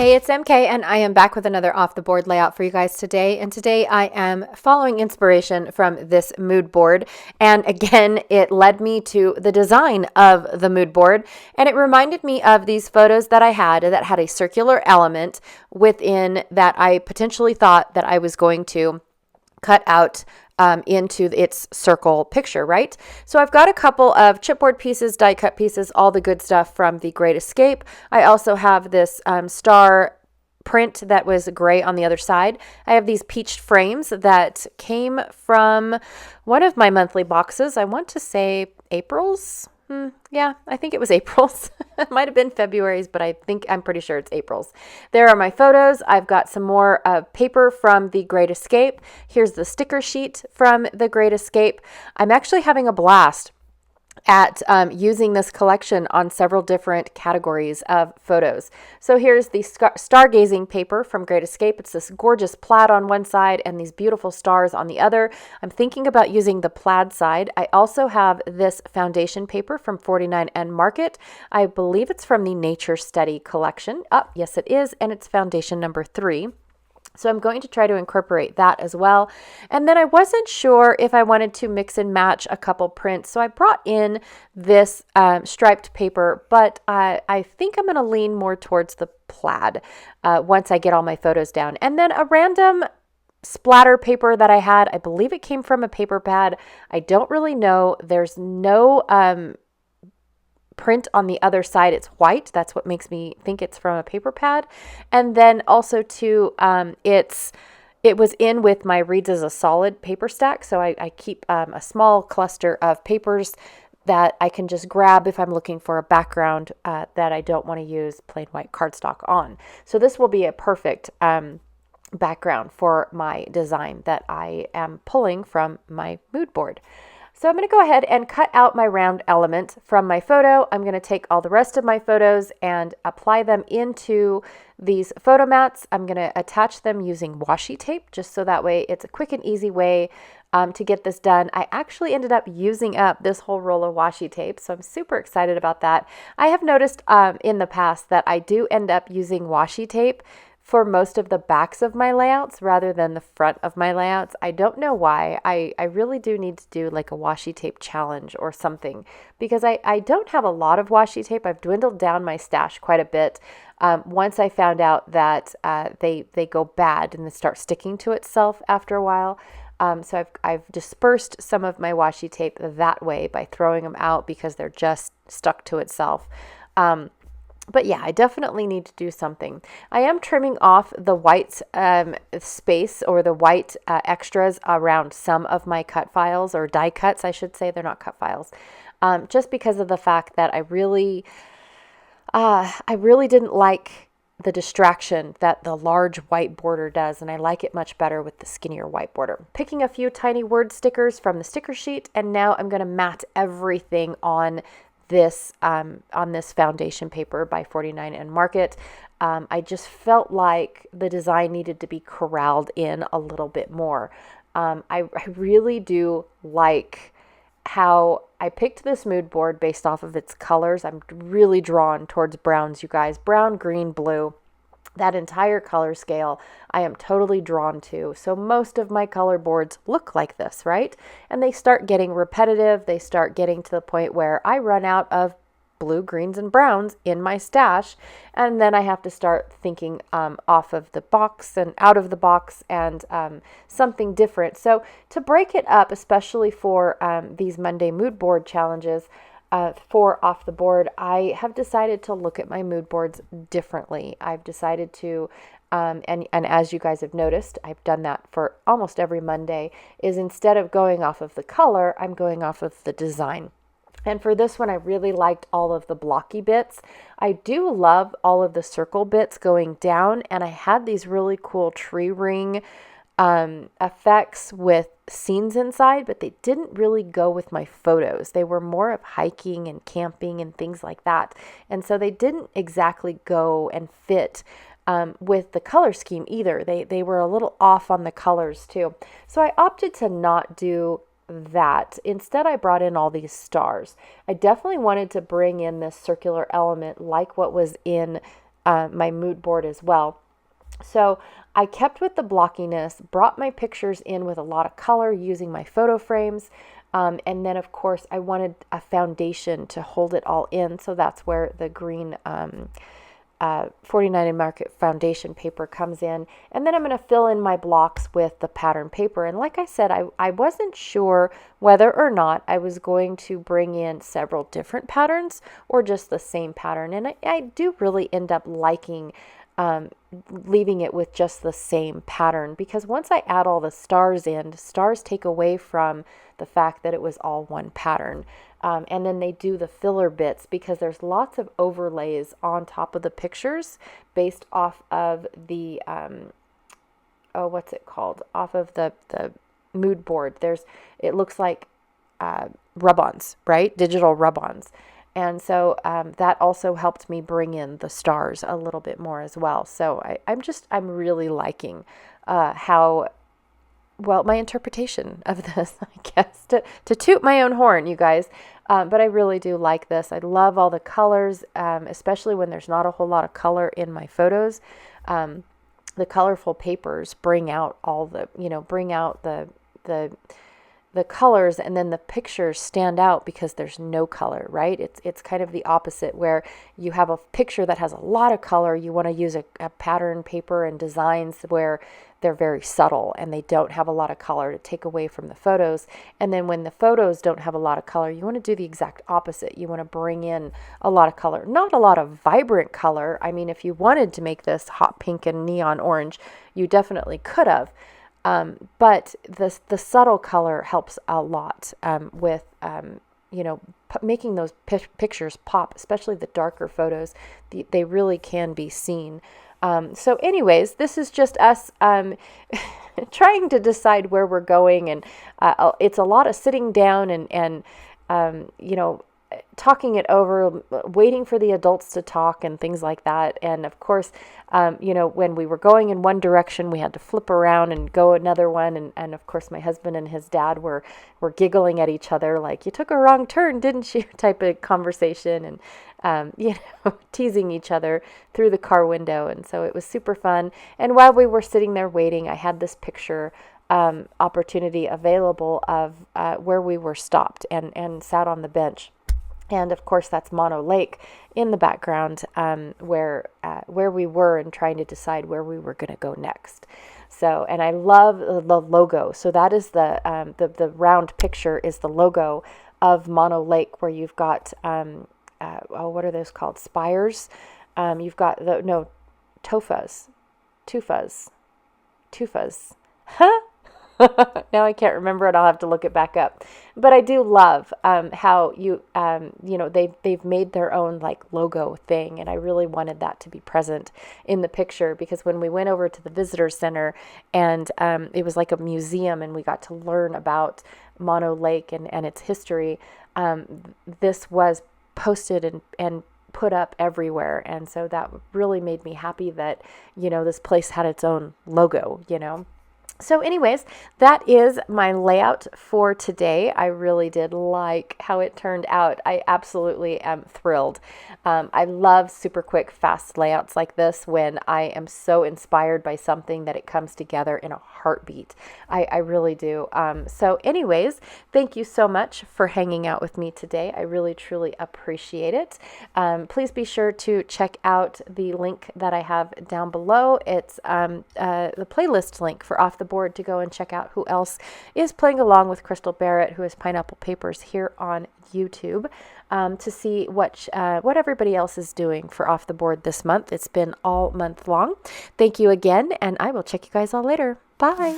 Hey, it's MK, and I am back with another off the board layout for you guys today. And today I am following inspiration from this mood board. And again, it led me to the design of the mood board. And it reminded me of these photos that I had that had a circular element within that I potentially thought that I was going to cut out into its circle picture, right? So I've got a couple of chipboard pieces, die cut pieces, all the good stuff from The Great Escape. I also have this star print that was gray on the other side. I have these peached frames that came from one of my monthly boxes. I want to say April's. Yeah, I think it was April's. It might have been February's, but I'm pretty sure it's April's. There are my photos. I've got some more paper from The Great Escape. Here's the sticker sheet from The Great Escape. I'm actually having a blast at using this collection on several different categories of photos. So here's the stargazing paper from Great Escape. It's this gorgeous plaid on one side and these beautiful stars on the other. I'm thinking about using the plaid side. I also have this foundation paper from 49 and Market. I believe it's from the Nature Study collection. Yes it is, and it's foundation number 3. So I'm going to try to incorporate that as well. And then I wasn't sure if I wanted to mix and match a couple prints. So I brought in this striped paper, but I think I'm going to lean more towards the plaid once I get all my photos down. And then a random splatter paper that I had, I believe it came from a paper pad. I don't really know. There's no print on the other side. It's white. That's what makes me think it's from a paper pad. And then also too, it was in with my Reads as a Solid paper stack. So I keep a small cluster of papers that I can just grab if I'm looking for a background that I don't want to use plain white cardstock on. So this will be a perfect background for my design that I am pulling from my mood board. So I'm going to go ahead and cut out my round element from my photo. I'm going to take all the rest of my photos and apply them into these photo mats. I'm going to attach them using washi tape, just so that way it's a quick and easy way to get this done. I actually ended up using up this whole roll of washi tape, so I'm super excited about that. I have noticed in the past that I do end up using washi tape for most of the backs of my layouts rather than the front of my layouts. I don't know why. I really do need to do like a washi tape challenge or something, because I don't have a lot of washi tape. I've dwindled down my stash quite a bit once I found out that they go bad and they start sticking to itself after a while. So I've dispersed some of my washi tape that way by throwing them out because they're just stuck to itself. But yeah, I definitely need to do something. I am trimming off the white space or the white extras around some of my cut files, or die cuts, I should say. They're not cut files. Just because of the fact that I really didn't like the distraction that the large white border does, and I like it much better with the skinnier white border. Picking a few tiny word stickers from the sticker sheet, and now I'm going to mat everything on this foundation paper by 49 and Market. I just felt like the design needed to be corralled in a little bit more. I really do like how I picked this mood board based off of its colors. I'm really drawn towards browns, you guys. Brown, green, blue. That entire color scale I am totally drawn to. So most of my color boards look like this, right? And they start getting repetitive. They start getting to the point where I run out of blue, greens, and browns in my stash. And then I have to start thinking off of the box and out of the box and something different. So to break it up, especially for these Monday mood board challenges, for off the board, I have decided to look at my mood boards differently. I've decided to, and as you guys have noticed, I've done that for almost every Monday, is instead of going off of the color, I'm going off of the design. And for this one, I really liked all of the blocky bits. I do love all of the circle bits going down, and I had these really cool tree ring effects with scenes inside, but they didn't really go with my photos. They were more of hiking and camping and things like that. And so they didn't exactly go and fit with the color scheme either. They were a little off on the colors too. So I opted to not do that. Instead, I brought in all these stars. I definitely wanted to bring in this circular element like what was in my mood board as well. So I kept with the blockiness, brought my pictures in with a lot of color using my photo frames. And then, of course, I wanted a foundation to hold it all in. So that's where the green 49 and Market foundation paper comes in. And then I'm going to fill in my blocks with the pattern paper. And like I said, I wasn't sure whether or not I was going to bring in several different patterns or just the same pattern. And I do really end up liking leaving it with just the same pattern, because once I add all the stars in, stars take away from the fact that it was all one pattern. And then they do the filler bits because there's lots of overlays on top of the pictures based off of the, what's it called? Off of the mood board. It looks like rub-ons, right? Digital rub-ons. And so that also helped me bring in the stars a little bit more as well. So I'm really liking how, well, my interpretation of this, I guess, to toot my own horn, you guys. But I really do like this. I love all the colors, especially when there's not a whole lot of color in my photos. The colorful papers bring out all the, bring out the colors, and then the pictures stand out because there's no color, right? It's kind of the opposite, where you have a picture that has a lot of color. You want to use a pattern paper and designs where they're very subtle and they don't have a lot of color to take away from the photos. And then when the photos don't have a lot of color, you want to do the exact opposite. You want to bring in a lot of color, not a lot of vibrant color. I mean, if you wanted to make this hot pink and neon orange, you definitely could have. But the subtle color helps a lot with, making those pictures pop, especially the darker photos. They really can be seen. So anyways, this is just us trying to decide where we're going. And it's a lot of sitting down and talking it over, waiting for the adults to talk and things like that. And of course, when we were going in one direction, we had to flip around and go another one. And of course, my husband and his dad were giggling at each other like, "You took a wrong turn, didn't you?" type of conversation, and teasing each other through the car window. And so it was super fun. And while we were sitting there waiting, I had this picture opportunity available of where we were stopped and sat on the bench. And of course, that's Mono Lake in the background, where we were and trying to decide where we were going to go next. So, and I love the logo. So that is the round picture is the logo of Mono Lake, where you've got what are those called? Spires. You've got tofas. Huh? Now I can't remember it. I'll have to look it back up. But I do love how they've made their own like logo thing, and I really wanted that to be present in the picture, because when we went over to the visitor center and it was like a museum and we got to learn about Mono Lake and its history, this was posted and put up everywhere, and so that really made me happy that this place had its own logo. So anyways, that is my layout for today. I really did like how it turned out. I absolutely am thrilled. I love super quick, fast layouts like this when I am so inspired by something that it comes together in a heartbeat. I really do. So anyways, thank you so much for hanging out with me today. I really, truly appreciate it. Please be sure to check out the link that I have down below. It's the playlist link for Off the Board to go and check out who else is playing along with Crystal Barrett, who is Pineapple Papers, here on YouTube, to see what everybody else is doing for Off the Board this month. It's been all month long. Thank you again, and I will check you guys all later. Bye.